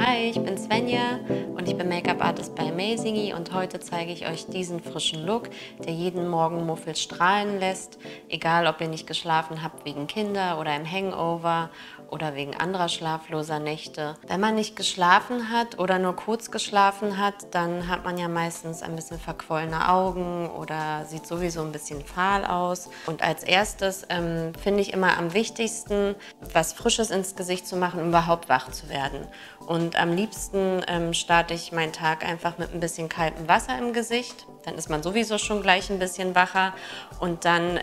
Hi, ich bin Svenja und ich bin Make-up-Artist bei Amazingy und heute zeige ich euch diesen frischen Look, der jeden Morgen Muffel strahlen lässt, egal ob ihr nicht geschlafen habt wegen Kinder oder im Hangover oder wegen anderer schlafloser Nächte. Wenn man nicht geschlafen hat oder nur kurz geschlafen hat, dann hat man ja meistens ein bisschen verquollene Augen oder sieht sowieso ein bisschen fahl aus. Und als erstes finde ich immer am wichtigsten, was Frisches ins Gesicht zu machen, um überhaupt wach zu werden. Und am liebsten starte ich meinen Tag einfach mit ein bisschen kaltem Wasser im Gesicht. Dann ist man sowieso schon gleich ein bisschen wacher. Und dann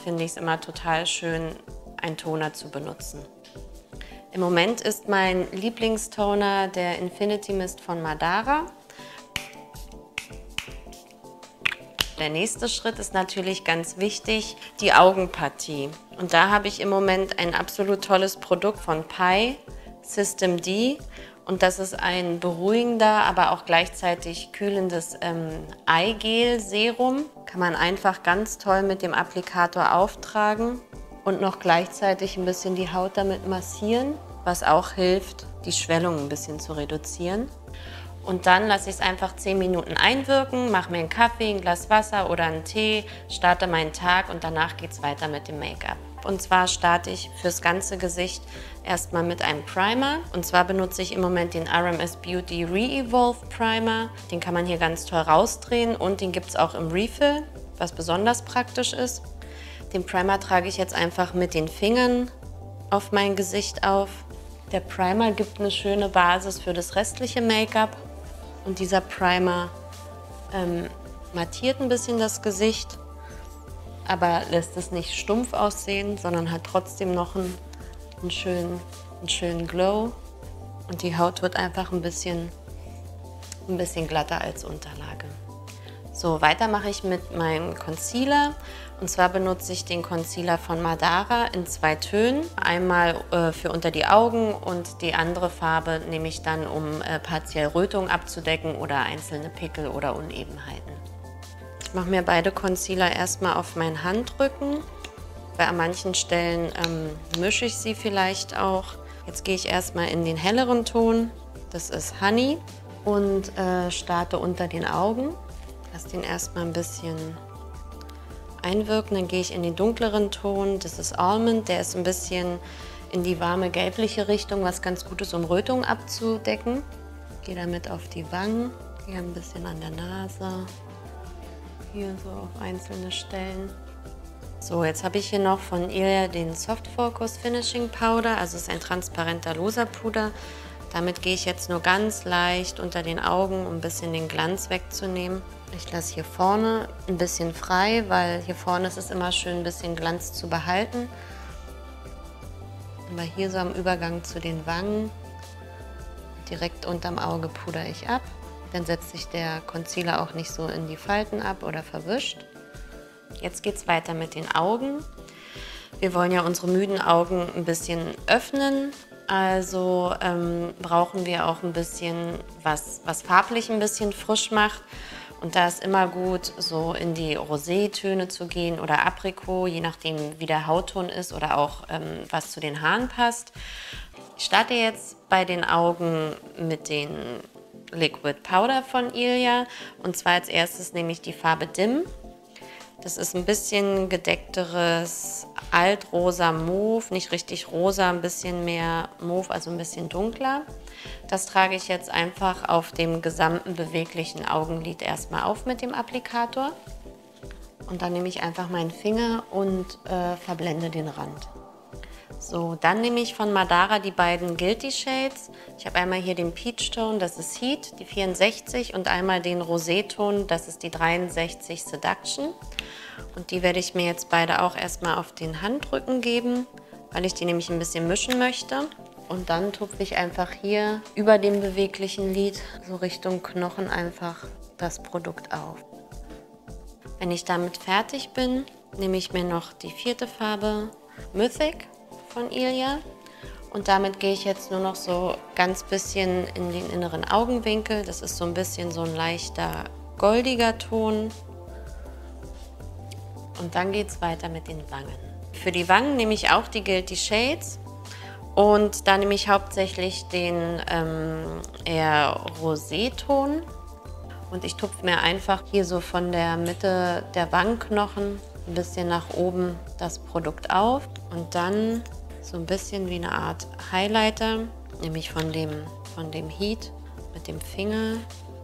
finde ich es immer total schön, einen Toner zu benutzen. Im Moment ist mein Lieblingstoner der Infinity Mist von Madara. Der nächste Schritt ist natürlich ganz wichtig, die Augenpartie. Und da habe ich im Moment ein absolut tolles Produkt von Pai, System D. Und das ist ein beruhigender, aber auch gleichzeitig kühlendes Eigel-Serum. Kann man einfach ganz toll mit dem Applikator auftragen und noch gleichzeitig ein bisschen die Haut damit massieren, was auch hilft, die Schwellung ein bisschen zu reduzieren. Und dann lasse ich es einfach 10 Minuten einwirken, mache mir einen Kaffee, ein Glas Wasser oder einen Tee, starte meinen Tag und danach geht es weiter mit dem Make-up. Und zwar starte ich fürs ganze Gesicht erstmal mit einem Primer. Und zwar benutze ich im Moment den RMS Beauty Re-Evolve Primer. Den kann man hier ganz toll rausdrehen und den gibt es auch im Refill, was besonders praktisch ist. Den Primer trage ich jetzt einfach mit den Fingern auf mein Gesicht auf. Der Primer gibt eine schöne Basis für das restliche Make-up. Und dieser Primer mattiert ein bisschen das Gesicht, aber lässt es nicht stumpf aussehen, sondern hat trotzdem noch einen schönen Glow. Und die Haut wird einfach ein bisschen glatter als Unterlage. So, weiter mache ich mit meinem Concealer. Und zwar benutze ich den Concealer von Madara in 2 Tönen. Einmal für unter die Augen und die andere Farbe nehme ich dann, um partiell Rötung abzudecken oder einzelne Pickel oder Unebenheiten. Ich mache mir beide Concealer erstmal auf meinen Handrücken, weil an manchen Stellen mische ich sie vielleicht auch. Jetzt gehe ich erstmal in den helleren Ton, das ist Honey, und starte unter den Augen. Lass den erstmal ein bisschen einwirken, dann gehe ich in den dunkleren Ton, das ist Almond, der ist ein bisschen in die warme gelbliche Richtung, was ganz gut ist, um Rötung abzudecken. Gehe damit auf die Wangen, hier ein bisschen an der Nase, hier so auf einzelne Stellen. So, jetzt habe ich hier noch von Ilia den Soft Focus Finishing Powder, also es ist ein transparenter loser Puder. Damit gehe ich jetzt nur ganz leicht unter den Augen, um ein bisschen den Glanz wegzunehmen. Ich lasse hier vorne ein bisschen frei, weil hier vorne ist es immer schön, ein bisschen Glanz zu behalten. Aber hier so am Übergang zu den Wangen, direkt unterm Auge pudere ich ab. Dann setzt sich der Concealer auch nicht so in die Falten ab oder verwischt. Jetzt geht es weiter mit den Augen. Wir wollen ja unsere müden Augen ein bisschen öffnen. Also brauchen wir auch ein bisschen was farblich ein bisschen frisch macht. Und da ist immer gut, so in die Rosé-Töne zu gehen oder Aprikot, je nachdem wie der Hautton ist oder auch was zu den Haaren passt. Ich starte jetzt bei den Augen mit den Liquid Powder von Ilia. Und zwar als erstes nehme ich die Farbe Dim. Das ist ein bisschen gedeckteres Altrosa Mauve, nicht richtig rosa, ein bisschen mehr Mauve, also ein bisschen dunkler. Das trage ich jetzt einfach auf dem gesamten beweglichen Augenlid erstmal auf mit dem Applikator. Und dann nehme ich einfach meinen Finger und verblende den Rand. So, dann nehme ich von Madara die beiden Guilty Shades. Ich habe einmal hier den Peach Tone, das ist Heat, die 64, und einmal den Rosé-Ton, das ist die 63 Seduction. Und die werde ich mir jetzt beide auch erstmal auf den Handrücken geben, weil ich die nämlich ein bisschen mischen möchte. Und dann tupfe ich einfach hier über dem beweglichen Lid so Richtung Knochen einfach das Produkt auf. Wenn ich damit fertig bin, nehme ich mir noch die 4. Farbe Mythic von Ilia. Und damit gehe ich jetzt nur noch so ganz bisschen in den inneren Augenwinkel. Das ist so ein bisschen so ein leichter goldiger Ton. Und dann geht es weiter mit den Wangen. Für die Wangen nehme ich auch die Guilty Shades Und da nehme ich hauptsächlich den eher Rosé-Ton. Und ich tupfe mir einfach hier so von der Mitte der Wangenknochen ein bisschen nach oben das Produkt auf. Und dann so ein bisschen wie eine Art Highlighter, nämlich von dem Heat mit dem Finger,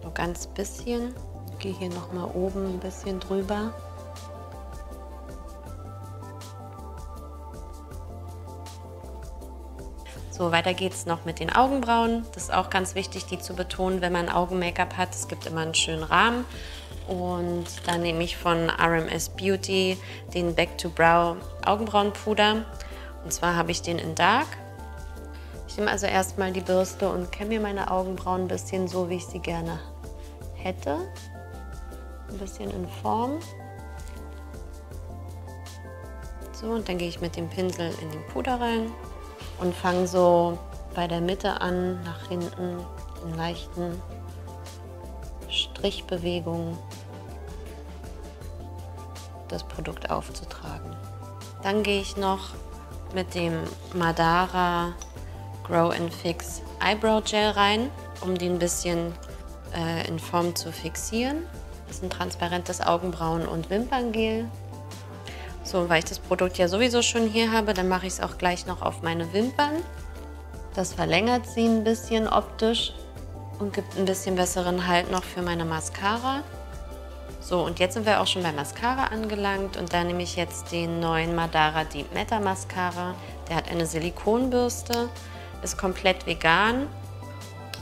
nur ganz bisschen. Ich gehe hier nochmal oben ein bisschen drüber. So, weiter geht's noch mit den Augenbrauen. Das ist auch ganz wichtig, die zu betonen, wenn man Augen-Make-up hat. Es gibt immer einen schönen Rahmen. Und dann nehme ich von RMS Beauty den Back to Brow Augenbrauenpuder. Und zwar habe ich den in Dark. Ich nehme also erstmal die Bürste und kämme mir meine Augenbrauen ein bisschen so, wie ich sie gerne hätte. Ein bisschen in Form. So, und dann gehe ich mit dem Pinsel in den Puder rein. Und fange so bei der Mitte an, nach hinten in leichten Strichbewegungen das Produkt aufzutragen. Dann gehe ich noch mit dem Madara Grow and Fix Eyebrow Gel rein, um die ein bisschen in Form zu fixieren. Das ist ein transparentes Augenbrauen- und Wimperngel. So, weil ich das Produkt ja sowieso schon hier habe, dann mache ich es auch gleich noch auf meine Wimpern. Das verlängert sie ein bisschen optisch und gibt ein bisschen besseren Halt noch für meine Mascara. So, und jetzt sind wir auch schon bei Mascara angelangt und da nehme ich jetzt den neuen Madara Deep Matte Mascara. Der hat eine Silikonbürste, ist komplett vegan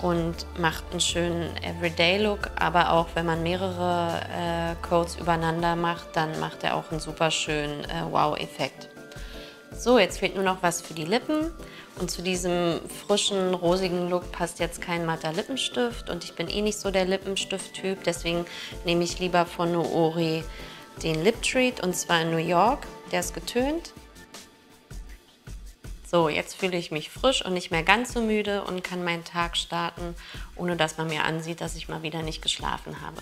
und macht einen schönen Everyday-Look, aber auch wenn man mehrere Coats übereinander macht, dann macht er auch einen super schönen Wow-Effekt. So, jetzt fehlt nur noch was für die Lippen und zu diesem frischen, rosigen Look passt jetzt kein matter Lippenstift und ich bin eh nicht so der Lippenstift-Typ, deswegen nehme ich lieber von Nuori den Lip Treat und zwar in New York, der ist getönt. So, jetzt fühle ich mich frisch und nicht mehr ganz so müde und kann meinen Tag starten, ohne dass man mir ansieht, dass ich mal wieder nicht geschlafen habe.